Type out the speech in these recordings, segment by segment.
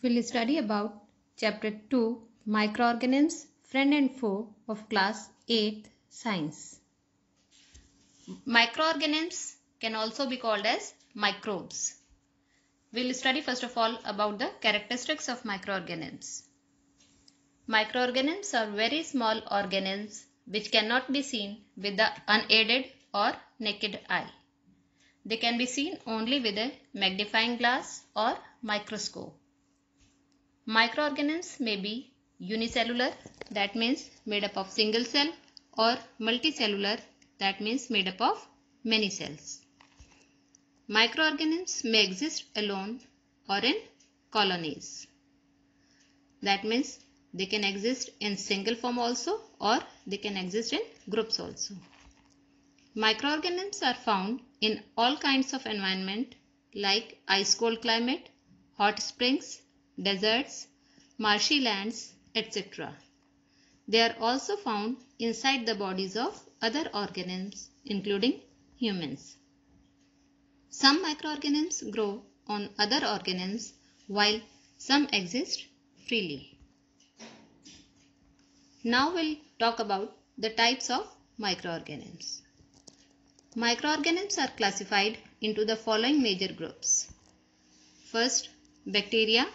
We'll study about Chapter 2 Microorganisms, Friend and Foe of Class 8 Science. Microorganisms can also be called as microbes. We'll study first of all about the characteristics of microorganisms. Microorganisms are very small organisms which cannot be seen with the unaided or naked eye. They can be seen only with a magnifying glass or microscope. Microorganisms may be unicellular, that means made up of single cell, or multicellular, that means made up of many cells. Microorganisms may exist alone or in colonies. That means they can exist in single form also, or they can exist in groups also. Microorganisms are found in all kinds of environment like ice cold climate, hot springs, deserts, marshy lands, etc. They are also found inside the bodies of other organisms, including humans. Some microorganisms grow on other organisms while some exist freely. Now we'll talk about the types of microorganisms. Microorganisms are classified into the following major groups. First, bacteria,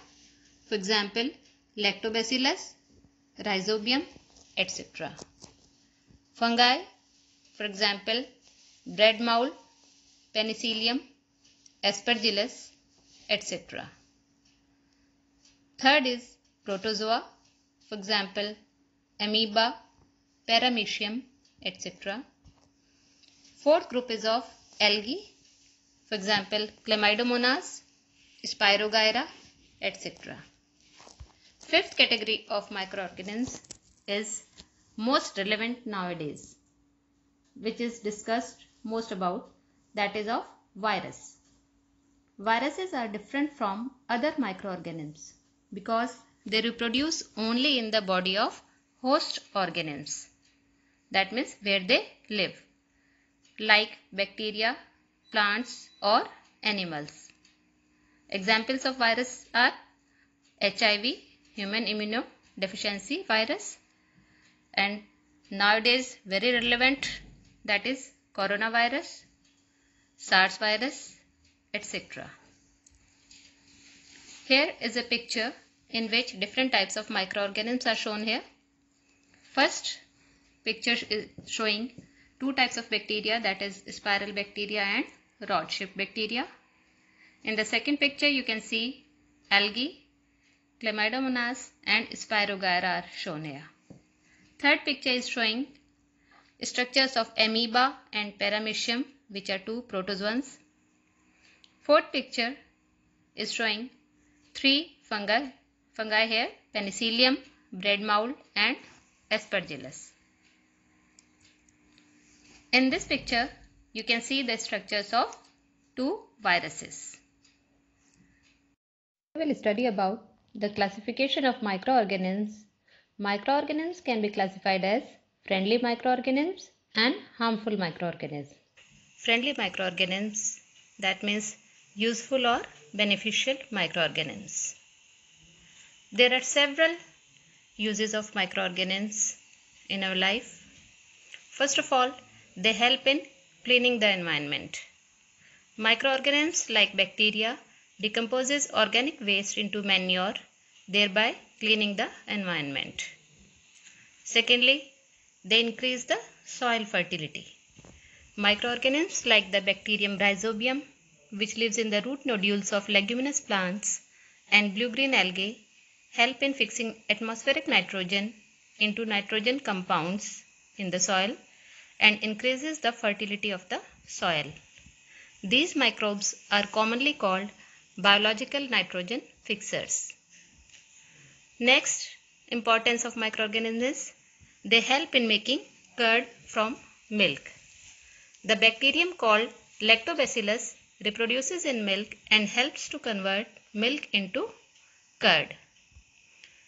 for example, Lactobacillus, Rhizobium, etc. Fungi, for example, bread mold, Penicillium, Aspergillus, etc. Third is protozoa, for example, amoeba, paramecium, etc. Fourth group is of algae, for example, Chlamydomonas, Spirogyra, etc. Fifth category of microorganisms is most relevant nowadays, which is discussed most about, that is of virus. Viruses are different from other microorganisms because they reproduce only in the body of host organisms. That means where they live, like bacteria, plants or animals. Examples of virus are HIV, human immunodeficiency virus, and nowadays very relevant, that is coronavirus, SARS virus, etc. Here is a picture in which different types of microorganisms are shown here. First picture is showing two types of bacteria, that is spiral bacteria and rod-shaped bacteria. In the second picture you can see algae, Chlamydomonas and Spirogyra are shown here. Third picture is showing structures of amoeba and paramecium, which are two protozoans. Fourth picture is showing three fungi here, Penicillium, bread mold and Aspergillus. In this picture you can see the structures of two viruses. We will study about the classification of microorganisms. Microorganisms can be classified as friendly microorganisms and harmful microorganisms. Friendly microorganisms, that means useful or beneficial microorganisms. There are several uses of microorganisms in our life. First of all, they help in cleaning the environment. Microorganisms like bacteria decomposes organic waste into manure, thereby cleaning the environment. Secondly, they increase the soil fertility. Microorganisms like the bacterium Rhizobium, which lives in the root nodules of leguminous plants, and blue-green algae help in fixing atmospheric nitrogen into nitrogen compounds in the soil and increases the fertility of the soil. These microbes are commonly called biological nitrogen fixers. Next importance of microorganisms is they help in making curd from milk. The bacterium called Lactobacillus reproduces in milk and helps to convert milk into curd.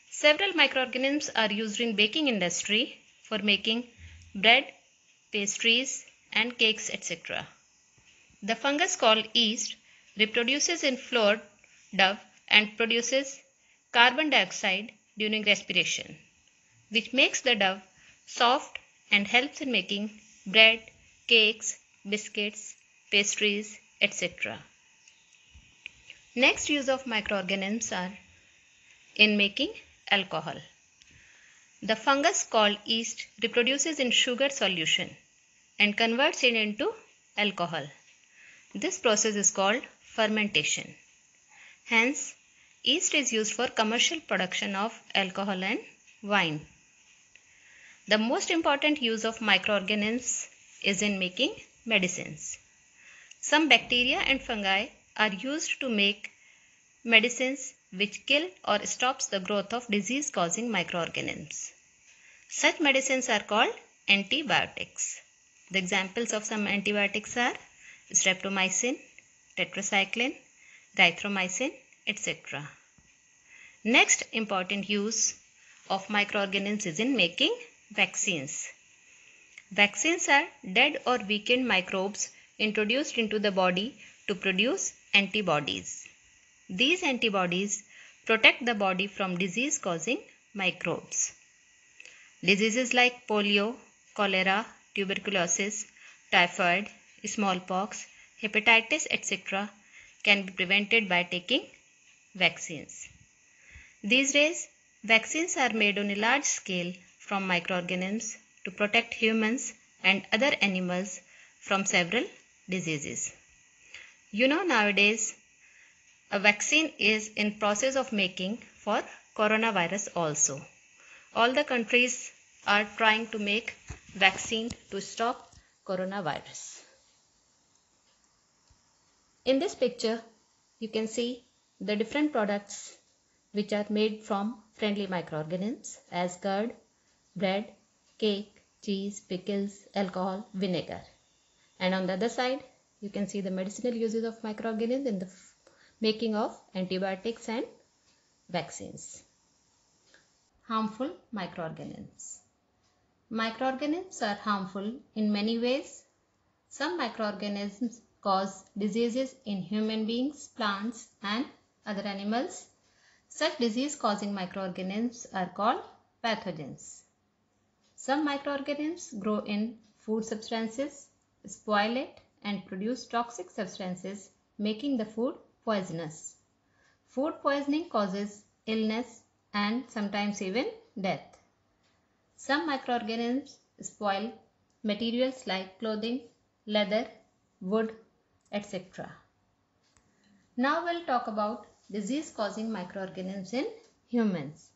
Several microorganisms are used in baking industry for making bread, pastries and cakes, etc. The fungus called yeast reproduces in flour dough and produces carbon dioxide during respiration, which makes the dough soft and helps in making bread, cakes, biscuits, pastries, etc. Next use of microorganisms are in making alcohol. The fungus called yeast reproduces in sugar solution and converts it into alcohol. This process is called fermentation. Hence, yeast is used for commercial production of alcohol and wine. The most important use of microorganisms is in making medicines. Some bacteria and fungi are used to make medicines which kill or stops the growth of disease-causing microorganisms. Such medicines are called antibiotics. The examples of some antibiotics are streptomycin, tetracycline, erythromycin, etc. Next important use of microorganisms is in making vaccines. Vaccines are dead or weakened microbes introduced into the body to produce antibodies. These antibodies protect the body from disease-causing microbes. Diseases like polio, cholera, tuberculosis, typhoid, smallpox, hepatitis, etc. can be prevented by taking vaccines. These days, vaccines are made on a large scale from microorganisms to protect humans and other animals from several diseases. Nowadays, a vaccine is in process of making for coronavirus also. All the countries are trying to make vaccine to stop coronavirus. In this picture, you can see the different products which are made from friendly microorganisms as curd, bread, cake, cheese, pickles, alcohol, vinegar. And on the other side, you can see the medicinal uses of microorganisms in the making of antibiotics and vaccines. Harmful microorganisms. Microorganisms are harmful in many ways. Some microorganisms cause diseases in human beings, plants, and other animals. Such disease-causing microorganisms are called pathogens. Some microorganisms grow in food substances, spoil it, and produce toxic substances, making the food poisonous. Food poisoning causes illness and sometimes even death. Some microorganisms spoil materials like clothing, leather, wood, etc. Now we'll talk about disease-causing microorganisms in humans.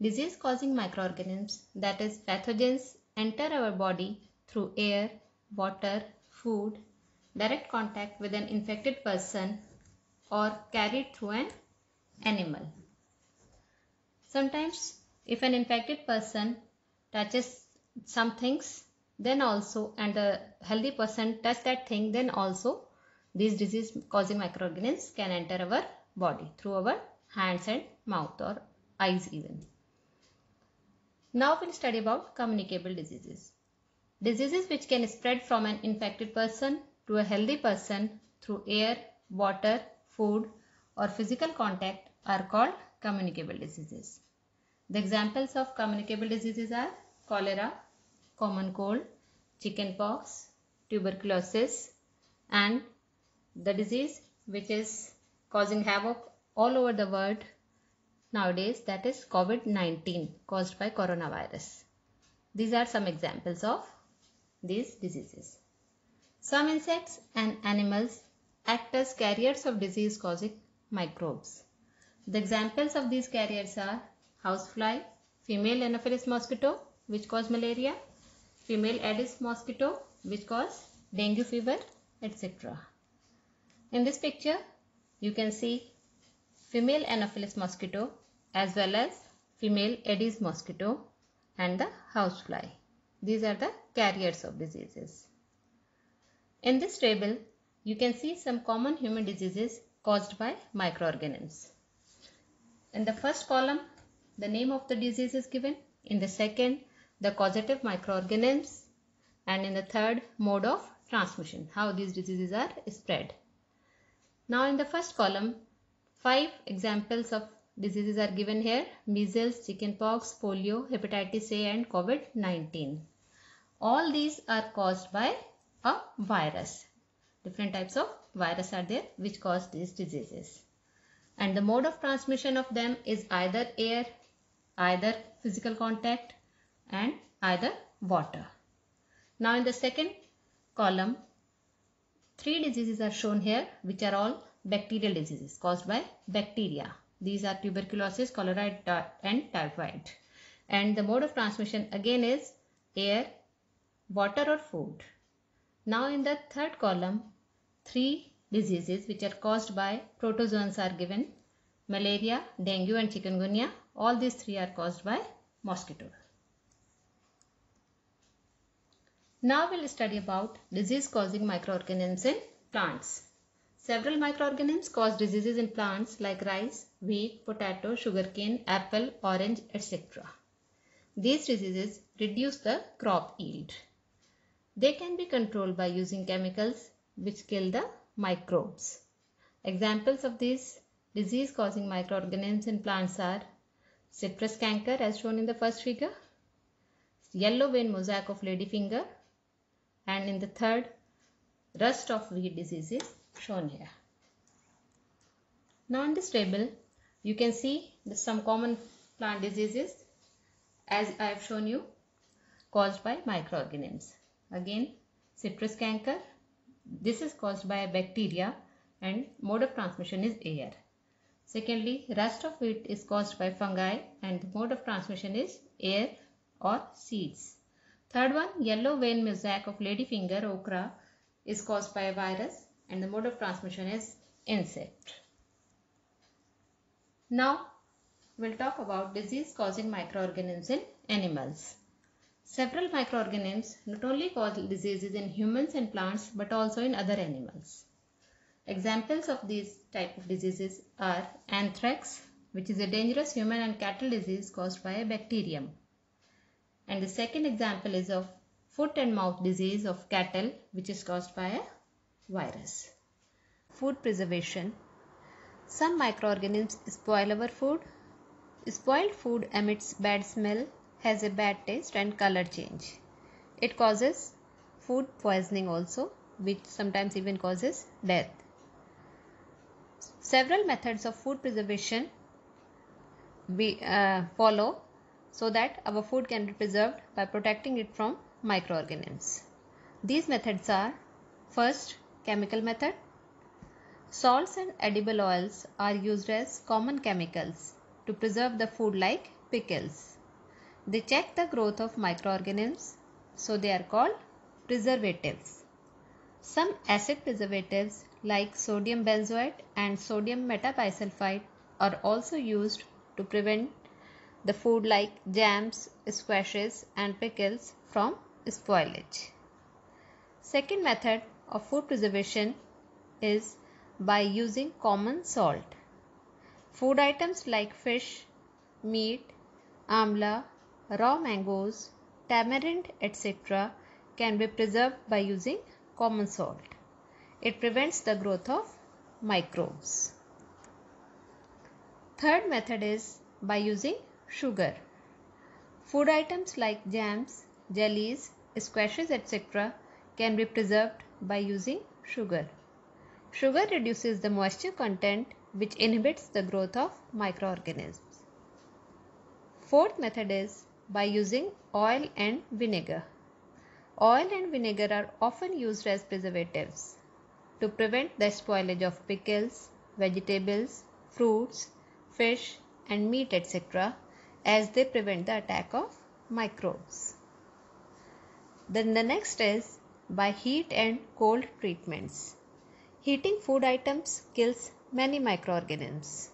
Disease-causing microorganisms, that is pathogens, enter our body through air, water, food, direct contact with an infected person, or carried through an animal. Sometimes if an infected person touches some things, then also, and a healthy person touch that thing, then also these disease causing microorganisms can enter our body through our hands and mouth or eyes even. Now we'll study about communicable diseases. Diseases which can spread from an infected person to a healthy person through air, water, food or physical contact are called communicable diseases. The examples of communicable diseases are cholera, common cold, chickenpox, tuberculosis, and the disease which is causing havoc all over the world nowadays, that is COVID-19 caused by coronavirus. These are some examples of these diseases. Some insects and animals act as carriers of disease causing microbes. The examples of these carriers are housefly, female Anopheles mosquito which cause malaria, female Aedes mosquito which cause dengue fever, etc. In this picture, you can see female Anopheles mosquito as well as female Aedes mosquito and the housefly. These are the carriers of diseases. In this table, you can see some common human diseases caused by microorganisms. In the first column, the name of the disease is given. In the second, the causative microorganisms. And in the third, mode of transmission, how these diseases are spread. Now in the first column, 5 examples of diseases are given here: measles, chickenpox, polio, hepatitis A and COVID-19. All these are caused by a virus. Different types of virus are there which cause these diseases. And the mode of transmission of them is either air, either physical contact and either water. Now in the second column, 3 diseases are shown here which are all bacterial diseases caused by bacteria. These are tuberculosis, cholera and typhoid. And the mode of transmission again is air, water or food. Now in the third column, 3 diseases which are caused by protozoans are given: malaria, dengue and chikungunya. All these 3 are caused by mosquito. Now we'll study about disease causing microorganisms in plants. Several microorganisms cause diseases in plants like rice, wheat, potato, sugarcane, apple, orange, etc. These diseases reduce the crop yield. They can be controlled by using chemicals which kill the microbes. Examples of these disease causing microorganisms in plants are citrus canker as shown in the first figure, yellow vein mosaic of ladyfinger, and in the third, rust of wheat disease is shown here. Now in this table you can see some common plant diseases as I have shown you caused by microorganisms. Again, citrus canker, this is caused by a bacteria and mode of transmission is air. Secondly, rust of wheat is caused by fungi and the mode of transmission is air or seeds. Third one, yellow vein mosaic of ladyfinger okra is caused by a virus and the mode of transmission is insect. Now we'll talk about disease causing microorganisms in animals. Several microorganisms not only cause diseases in humans and plants but also in other animals. Examples of these type of diseases are anthrax, which is a dangerous human and cattle disease caused by a bacterium. And the second example is of foot and mouth disease of cattle, which is caused by a virus. Food preservation. Some microorganisms spoil our food. Spoiled food emits bad smell, has a bad taste and color change. It causes food poisoning also, which sometimes even causes death. Several methods of food preservation we follow so that our food can be preserved by protecting it from microorganisms. These methods are: first, chemical method. Salts and edible oils are used as common chemicals to preserve the food like pickles. They check the growth of microorganisms, so they are called preservatives. Some acid preservatives like sodium benzoate and sodium metabisulfite are also used to prevent the food like jams, squashes and pickles from spoilage. Second method of food preservation is by using common salt. Food items like fish, meat, amla, raw mangoes, tamarind, etc. can be preserved by using common salt. It prevents the growth of microbes. Third method is by using sugar. Food items like jams, jellies, squashes, etc. can be preserved by using sugar. Sugar reduces the moisture content, which inhibits the growth of microorganisms. Fourth method is by using oil and vinegar. Oil and vinegar are often used as preservatives to prevent the spoilage of pickles, vegetables, fruits, fish and meat, etc., as they prevent the attack of microbes. Then the next is by heat and cold treatments. Heating food items kills many microorganisms.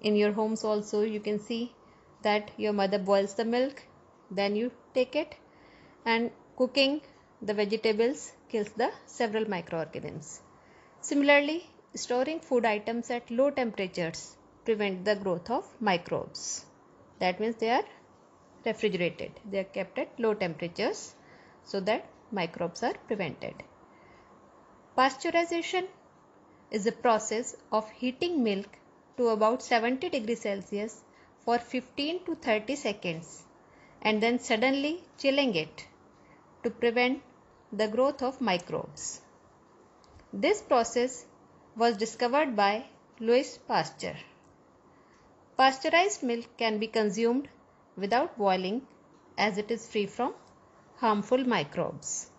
In your homes also you can see that your mother boils the milk, then you take it, and cooking the vegetables kills the several microorganisms. Similarly, storing food items at low temperatures prevent the growth of microbes. That means they are refrigerated. They are kept at low temperatures so that microbes are prevented. Pasteurization is a process of heating milk to about 70 degrees Celsius for 15 to 30 seconds and then suddenly chilling it to prevent the growth of microbes. This process was discovered by Louis Pasteur. Pasteurized milk can be consumed without boiling as it is free from harmful microbes.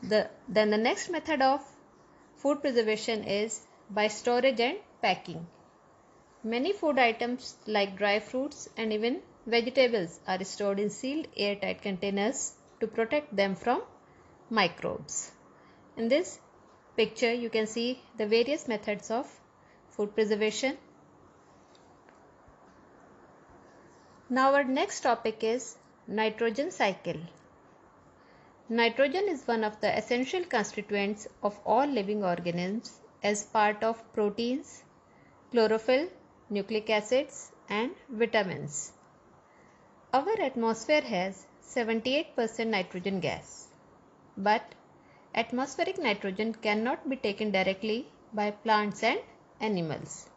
Then the next method of food preservation is by storage and packing. Many food items like dry fruits and even vegetables are stored in sealed airtight containers to protect them from microbes. In this picture you can see the various methods of food preservation. Now our next topic is nitrogen cycle. Nitrogen is one of the essential constituents of all living organisms as part of proteins, chlorophyll, nucleic acids and vitamins. Our atmosphere has 78% nitrogen gas, but atmospheric nitrogen cannot be taken directly by plants and animals.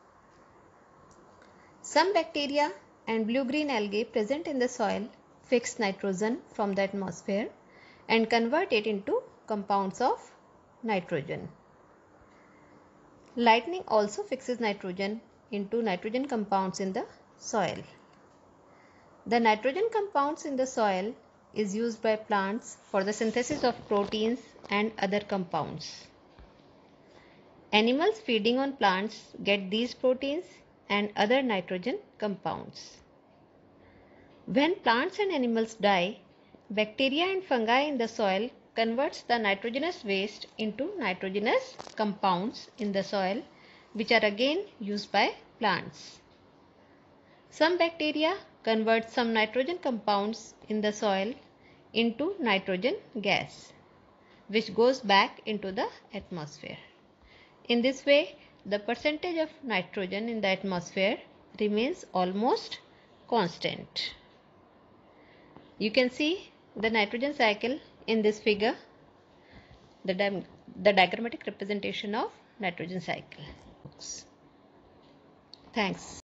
Some bacteria and blue-green algae present in the soil fix nitrogen from the atmosphere and convert it into compounds of nitrogen. Lightning also fixes nitrogen into nitrogen compounds in the soil. The nitrogen compounds in the soil is used by plants for the synthesis of proteins and other compounds. Animals feeding on plants get these proteins and other nitrogen compounds. When plants and animals die, bacteria and fungi in the soil converts the nitrogenous waste into nitrogenous compounds in the soil, which are again used by plants. Some bacteria convert some nitrogen compounds in the soil into nitrogen gas, which goes back into the atmosphere. In this way, the percentage of nitrogen in the atmosphere remains almost constant. You can see the nitrogen cycle in this figure, the diagrammatic representation of nitrogen cycle. Thanks.